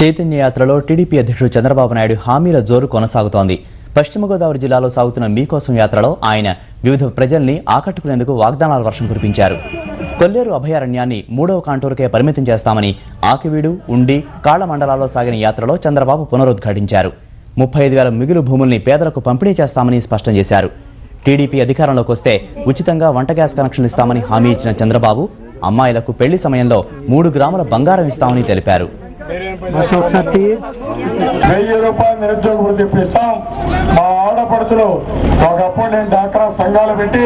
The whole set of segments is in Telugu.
చైతన్య యాత్రలో టీడీపీ అధ్యక్షుడు చంద్రబాబు నాయుడు హామీల జోరు కొనసాగుతోంది. పశ్చిమ గోదావరి జిల్లాలో సాగుతున్న మీకోసం యాత్రలో ఆయన వివిధ ప్రజల్ని ఆకట్టుకునేందుకు వాగ్దానాల వర్షం కురిపించారు. కొల్లేరు అభయారణ్యాన్ని 3వ కాంటూరుకే పరిమితం చేస్తామని ఆకివీడు, ఉండి, కాళ్ల మండలాల్లో సాగిన యాత్రలో చంద్రబాబు పునరుద్ఘాటించారు. 35,000 మిగులు భూముల్ని పేదలకు పంపిణీ చేస్తామని స్పష్టం చేశారు. టీడీపీ అధికారంలోకి వస్తే ఉచితంగా వంట గ్యాస్ కనెక్షన్లు ఇస్తామని హామీ ఇచ్చిన చంద్రబాబు అమ్మాయిలకు పెళ్లి సమయంలో 3 గ్రాముల బంగారం ఇస్తామని తెలిపారు. 1000 రూపాయలు నిరుద్యోగ వృత్తి ఇప్పిస్తాం. మా ఆడపడుతులు ఒకప్పుడు నేను డాక్రా సంఘాలు పెట్టి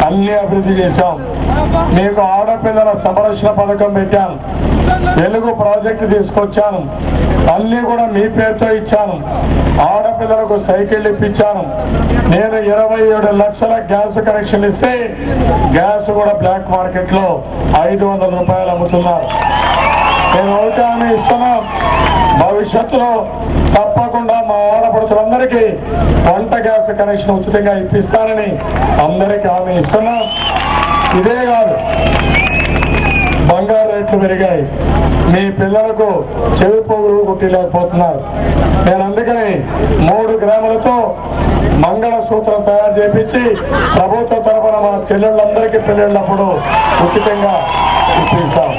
అన్ని అభివృద్ధి చేశాం. మీకు ఆడపిల్లల సంరక్షణ పథకం పెట్టాను, వెలుగు ప్రాజెక్టు తీసుకొచ్చాను, అన్ని కూడా మీ పేరుతో ఇచ్చాను. ఆడపిల్లలకు సైకిల్ ఇప్పించాను. నేను 27 లక్షల గ్యాస్ కనెక్షన్ ఇస్తే గ్యాస్ కూడా బ్లాక్ మార్కెట్ లో 500 రూపాయలు అమ్ముతున్నారు. నేను ఒకటి హామీ ఇస్తున్నా, భవిష్యత్తులో తప్పకుండా మా ఆడపడుతులందరికీ వంట గ్యాస్ కనెక్షన్ ఉచితంగా ఇప్పిస్తానని అందరికీ హామీ ఇస్తున్నా. ఇదే కాదు, బంగారు రేట్లు పెరిగాయి, మీ పిల్లలకు చెవి పోగులు కుట్టిలేకపోతున్నారు. నేను అందుకని 3 గ్రాములతో మంగళసూత్రం తయారు చేపించి ప్రభుత్వ తరఫున మా చెల్లెళ్ళందరికీ పెళ్ళిళ్ళప్పుడు ఉచితంగా ఇప్పిస్తాం.